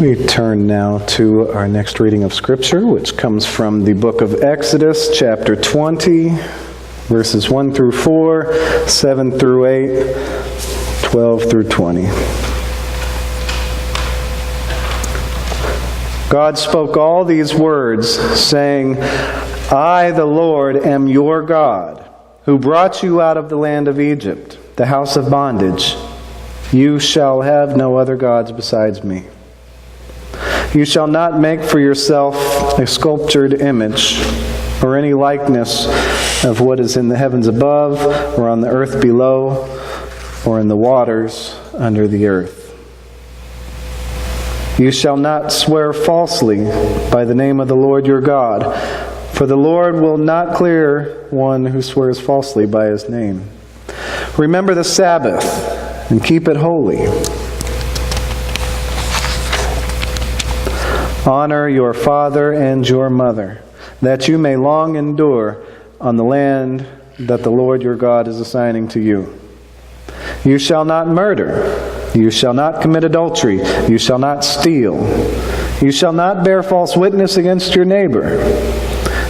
We turn now to our next reading of Scripture, which comes from the book of Exodus, chapter 20, verses 1 through 4, 7 through 8, 12 through 20. God spoke all these words, saying, I, the Lord, am your God, who brought you out of the land of Egypt, the house of bondage. You shall have no other gods besides me. You shall not make for yourself a sculptured image or any likeness of what is in the heavens above or on the earth below or in the waters under the earth. You shall not swear falsely by the name of the Lord your God, for the Lord will not clear one who swears falsely by his name. Remember the Sabbath and keep it holy. Honor your father and your mother, that you may long endure on the land that the Lord your God is assigning to you. You shall not murder. You shall not commit adultery. You shall not steal. You shall not bear false witness against your neighbor.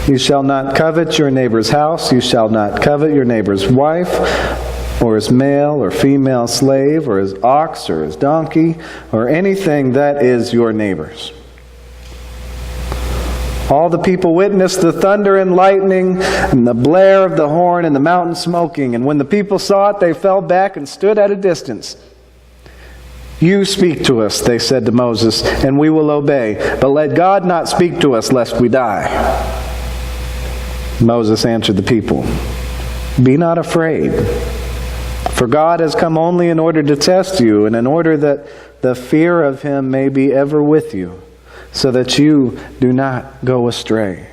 You shall not covet your neighbor's house. You shall not covet your neighbor's wife, or his male or female slave, or his ox or his donkey, or anything that is your neighbor's. All the people witnessed the thunder and lightning and the blare of the horn and the mountain smoking. And when the people saw it, they fell back and stood at a distance. You speak to us, they said to Moses, and we will obey. But let God not speak to us, lest we die. Moses answered the people, Be not afraid, for God has come only in order to test you, and in order that the fear of him may be ever with you, so that you do not go astray.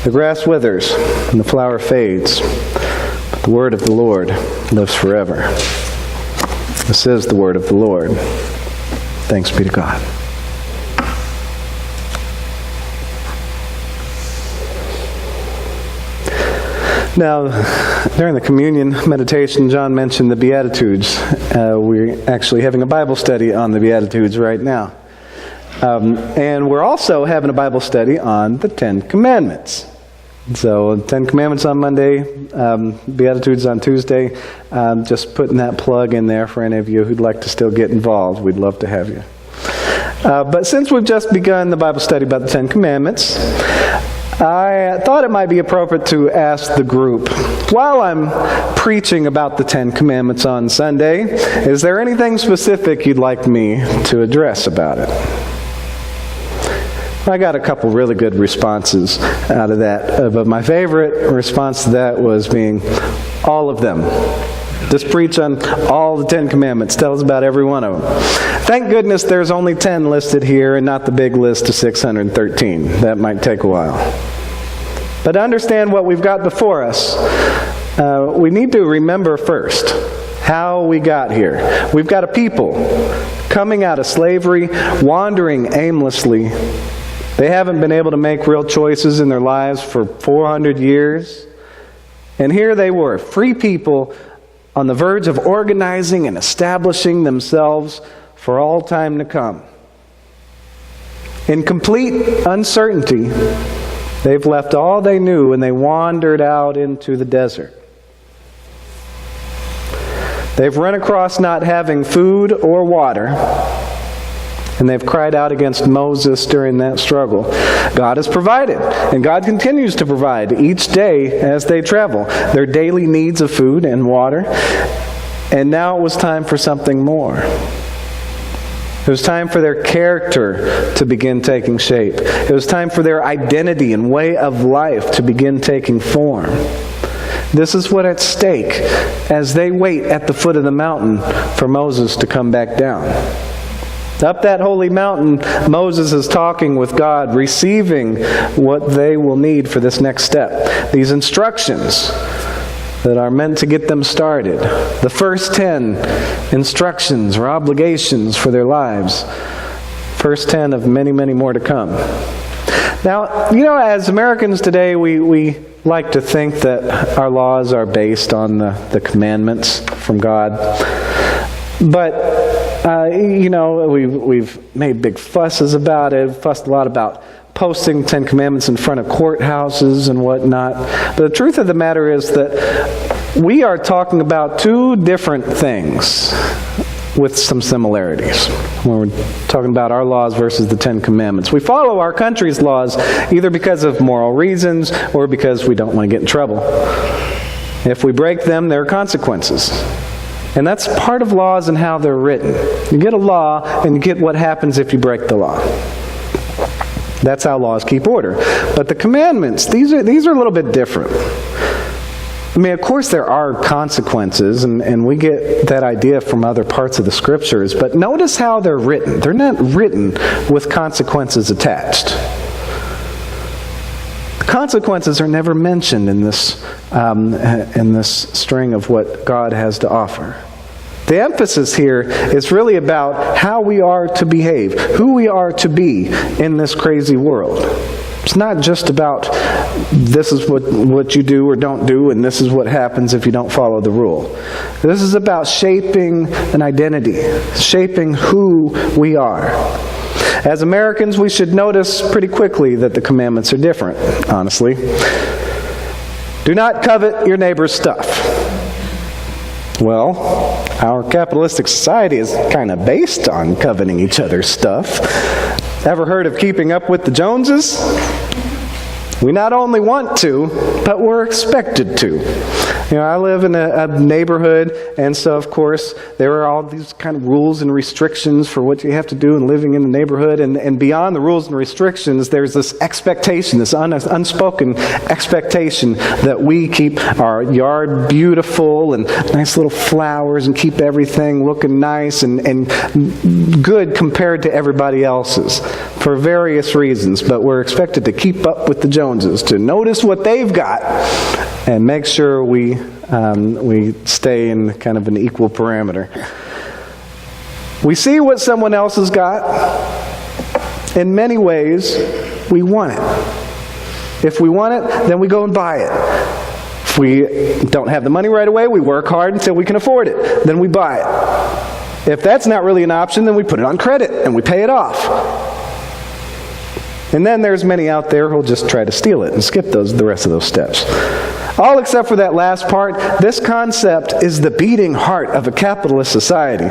The grass withers and the flower fades, but the word of the Lord lives forever. This is the word of the Lord. Thanks be to God. Now, during the communion meditation, John mentioned the Beatitudes. We're actually having a Bible study on the Beatitudes right now. And we're also having a Bible study on the Ten Commandments. So, Ten Commandments on Monday, Beatitudes on Tuesday. Just putting that plug in there for any of you who'd like to still get involved. We'd love to have you. But since we've just begun the Bible study about the Ten Commandments, I thought it might be appropriate to ask the group, while I'm preaching about the Ten Commandments on Sunday, is there anything specific you'd like me to address about it? I got a couple really good responses out of that, but my favorite response to that was being all of them. Just preach on all the Ten Commandments. Tell us about every one of them. Thank goodness there's only 10 listed here and not the big list of 613. That might take a while. But to understand what we've got before us, we need to remember first how we got here. We've got a people coming out of slavery, wandering aimlessly. They haven't been able to make real choices in their lives for 400 years. And here they were, free people on the verge of organizing and establishing themselves for all time to come. In complete uncertainty, they've left all they knew and they wandered out into the desert. They've run across not having food or water, and they've cried out against Moses during that struggle. God has provided, and God continues to provide each day as they travel their daily needs of food and water. And now it was time for something more. It was time for their character to begin taking shape. It was time for their identity and way of life to begin taking form. This is what's at stake as they wait at the foot of the mountain for Moses to come back down. Up that holy mountain, Moses is talking with God, receiving what they will need for this next step. These instructions that are meant to get them started. The first 10 instructions or obligations for their lives. First 10 of many, many more to come. Now, as Americans today, we like to think that our laws are based on the commandments from God. But, we've made big fusses about it, fussed a lot about posting 10 Commandments in front of courthouses and whatnot. But the truth of the matter is that we are talking about two different things with some similarities when we're talking about our laws versus the 10 Commandments. We follow our country's laws either because of moral reasons or because we don't want to get in trouble. If we break them, there are consequences. And that's part of laws and how they're written. You get a law and you get what happens if you break the law. That's how laws keep order. But the commandments, these are a little bit different. I mean, of course there are consequences, and we get that idea from other parts of the Scriptures, but notice how they're written. They're not written with consequences attached. Consequences are never mentioned in this string of what God has to offer. The emphasis here is really about how we are to behave, who we are to be in this crazy world. It's not just about this is what you do or don't do, and this is what happens if you don't follow the rule. This is about shaping an identity, shaping who we are. As Americans, we should notice pretty quickly that the commandments are different, honestly. Do not covet your neighbor's stuff. Well, our capitalistic society is kind of based on coveting each other's stuff. Ever heard of keeping up with the Joneses? We not only want to, but we're expected to. I live in a neighborhood, and so of course there are all these kind of rules and restrictions for what you have to do in living in the neighborhood, and beyond the rules and restrictions, there's this expectation, this unspoken expectation that we keep our yard beautiful and nice little flowers and keep everything looking nice and good compared to everybody else's for various reasons, but we're expected to keep up with the Joneses, to notice what they've got and make sure we stay in kind of an equal parameter. We see what someone else has got. In many ways, we want it. If we want it, then we go and buy it. If we don't have the money right away, we work hard until we can afford it. Then we buy it. If that's not really an option, then we put it on credit and we pay it off. And then there's many out there who'll just try to steal it and skip the rest of those steps. All except for that last part, this concept is the beating heart of a capitalist society.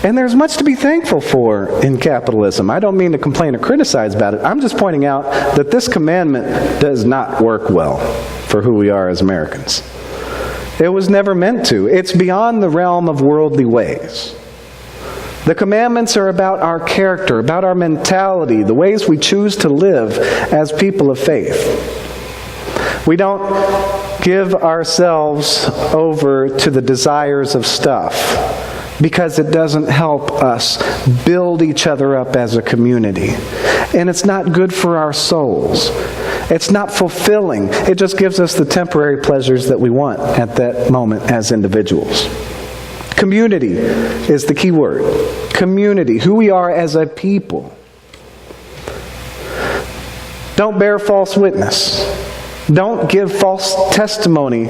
And there's much to be thankful for in capitalism. I don't mean to complain or criticize about it. I'm just pointing out that this commandment does not work well for who we are as Americans. It was never meant to. It's beyond the realm of worldly ways. The commandments are about our character, about our mentality, the ways we choose to live as people of faith. We don't give ourselves over to the desires of stuff because it doesn't help us build each other up as a community. And it's not good for our souls. It's not fulfilling. It just gives us the temporary pleasures that we want at that moment as individuals. Community is the key word. Community, who we are as a people. Don't bear false witness. Don't give false testimony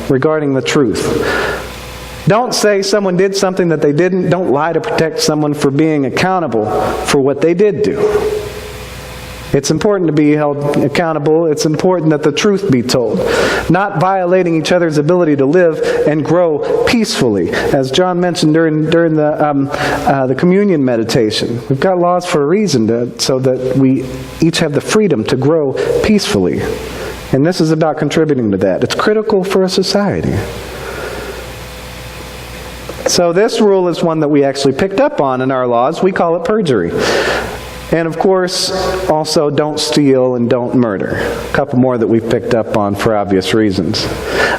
regarding the truth. Don't say someone did something that they didn't. Don't lie to protect someone for being accountable for what they did do. It's important to be held accountable. It's important that the truth be told. Not violating each other's ability to live and grow peacefully. As John mentioned during the communion meditation, we've got laws for a reason, so that we each have the freedom to grow peacefully. And this is about contributing to that. It's critical for a society. So this rule is one that we actually picked up on in our laws. We call it perjury. And of course, also don't steal and don't murder. A couple more that we've picked up on for obvious reasons.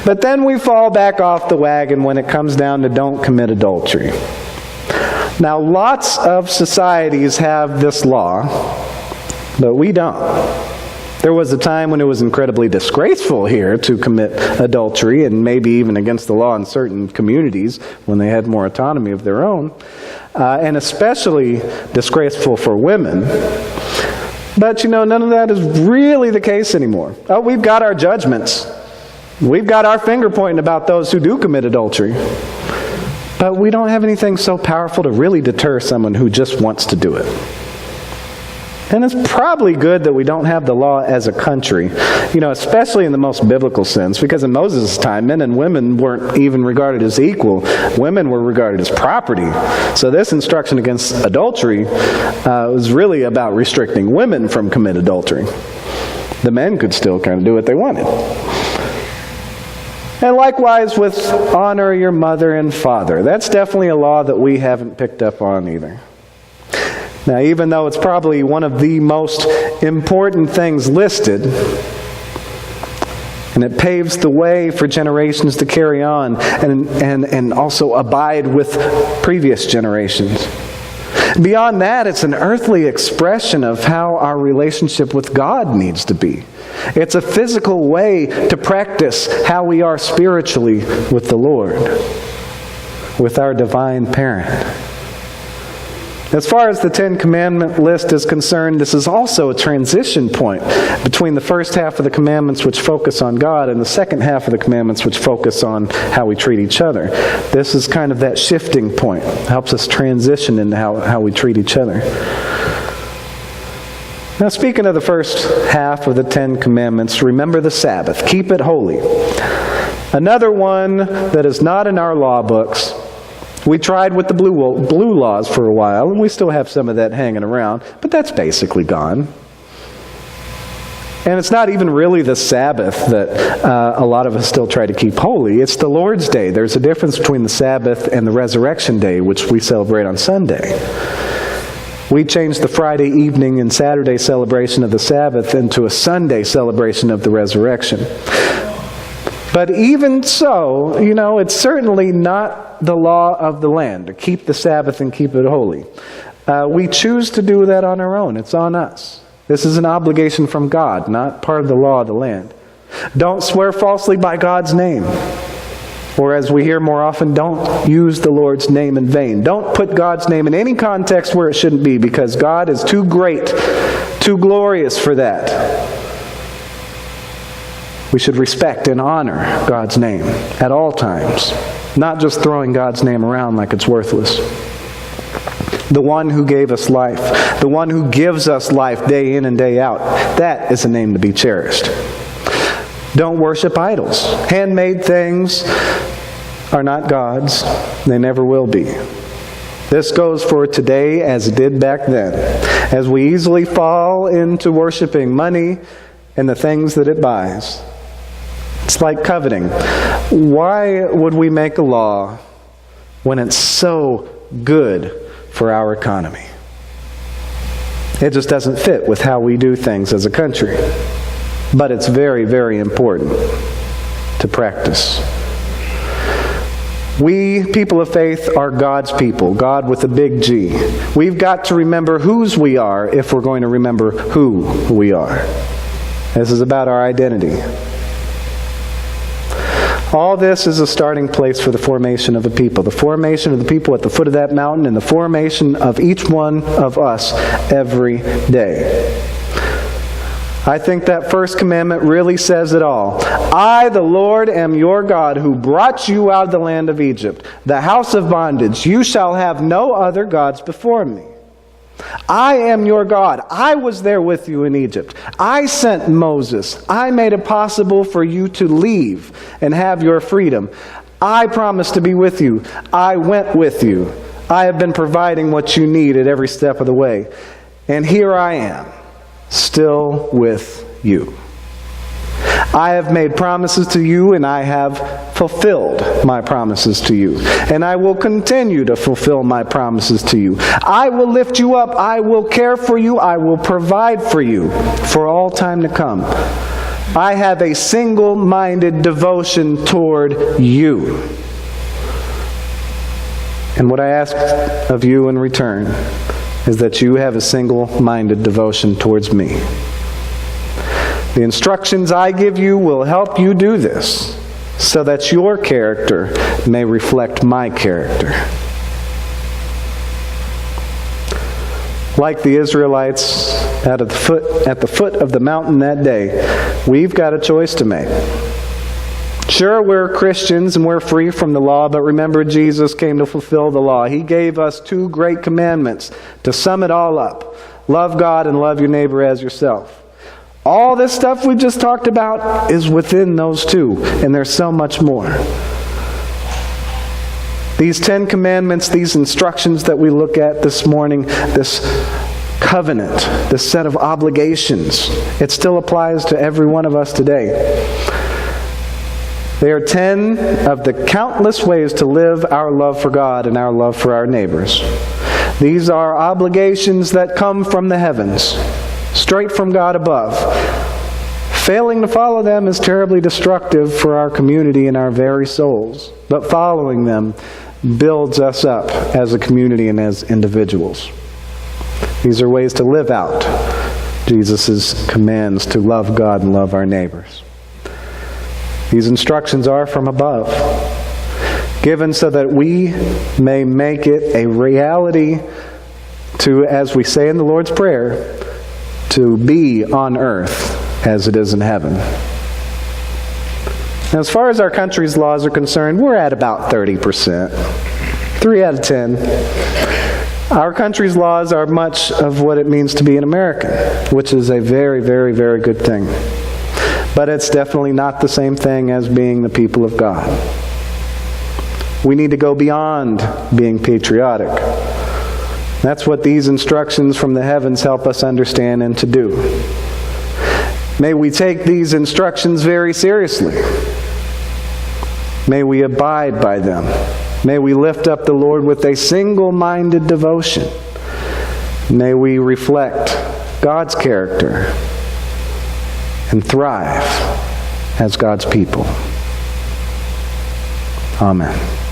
But then we fall back off the wagon when it comes down to don't commit adultery. Now, lots of societies have this law, but we don't. There was a time when it was incredibly disgraceful here to commit adultery, and maybe even against the law in certain communities when they had more autonomy of their own. And especially disgraceful for women. But none of that is really the case anymore. Oh, we've got our judgments. We've got our finger pointing about those who do commit adultery. But we don't have anything so powerful to really deter someone who just wants to do it. And it's probably good that we don't have the law as a country, especially in the most biblical sense, because in Moses' time, men and women weren't even regarded as equal. Women were regarded as property. So this instruction against adultery was really about restricting women from committing adultery. The men could still kind of do what they wanted. And likewise with honor your mother and father. That's definitely a law that we haven't picked up on either. Now, even though it's probably one of the most important things listed, and it paves the way for generations to carry on and also abide with previous generations. Beyond that, it's an earthly expression of how our relationship with God needs to be. It's a physical way to practice how we are spiritually with the Lord, with our divine parent. As far as the Ten Commandment list is concerned, this is also a transition point between the first half of the commandments which focus on God and the second half of the commandments which focus on how we treat each other. This is kind of that shifting point. It helps us transition into how we treat each other. Now, speaking of the first half of the Ten Commandments, remember the Sabbath. Keep it holy. Another one that is not in our law books. We tried with the blue laws for a while, and we still have some of that hanging around, but that's basically gone. And it's not even really the Sabbath that a lot of us still try to keep holy. It's the Lord's Day. There's a difference between the Sabbath and the Resurrection Day, which we celebrate on Sunday. We changed the Friday evening and Saturday celebration of the Sabbath into a Sunday celebration of the resurrection. But even so, it's certainly not the law of the land to keep the Sabbath and keep it holy. We choose to do that on our own. It's on us. This is an obligation from God, not part of the law of the land. Don't swear falsely by God's name. Or as we hear more often, don't use the Lord's name in vain. Don't put God's name in any context where it shouldn't be, because God is too great, too glorious for that. We should respect and honor God's name at all times, not just throwing God's name around like it's worthless. The one who gave us life, the one who gives us life day in and day out, that is a name to be cherished. Don't worship idols. Handmade things are not God's. They never will be. This goes for today as it did back then, as we easily fall into worshiping money and the things that it buys. It's like coveting. Why would we make a law when it's so good for our economy? It just doesn't fit with how we do things as a country. But it's very, very important to practice. We, people of faith, are God's people. God with a big G. We've got to remember whose we are if we're going to remember who we are. This is about our identity. All this is a starting place for the formation of a people. The formation of the people at the foot of that mountain and the formation of each one of us every day. I think that first commandment really says it all. I, the Lord, am your God who brought you out of the land of Egypt, the house of bondage. You shall have no other gods before me. I am your God. I was there with you in Egypt. I sent Moses. I made it possible for you to leave and have your freedom. I promised to be with you. I went with you. I have been providing what you need at every step of the way. And here I am, still with you. I have made promises to you, and I have fulfilled my promises to you. And I will continue to fulfill my promises to you. I will lift you up. I will care for you. I will provide for you for all time to come. I have a single-minded devotion toward you. And what I ask of you in return is that you have a single-minded devotion towards me. The instructions I give you will help you do this so that your character may reflect my character. Like the Israelites, at the foot of the mountain that day, we've got a choice to make. Sure, we're Christians and we're free from the law, but remember, Jesus came to fulfill the law. He gave us 2 great commandments to sum it all up. Love God and love your neighbor as yourself. All this stuff we just talked about is within those 2, and there's so much more. These 10 commandments, these instructions that we look at this morning, this covenant, this set of obligations, it still applies to every one of us today. They are 10 of the countless ways to live our love for God and our love for our neighbors. These are obligations that come from the heavens, straight from God above. Failing to follow them is terribly destructive for our community and our very souls. But following them builds us up as a community and as individuals. These are ways to live out Jesus' commands to love God and love our neighbors. These instructions are from above, given so that we may make it a reality to, as we say in the Lord's Prayer, to be on earth as it is in heaven. Now, as far as our country's laws are concerned, we're at about 30%. 3 out of 10. Our country's laws are much of what it means to be an American, which is a very, very, very good thing. But it's definitely not the same thing as being the people of God. We need to go beyond being patriotic. That's what these instructions from the heavens help us understand and to do. May we take these instructions very seriously. May we abide by them. May we lift up the Lord with a single-minded devotion. May we reflect God's character and thrive as God's people. Amen.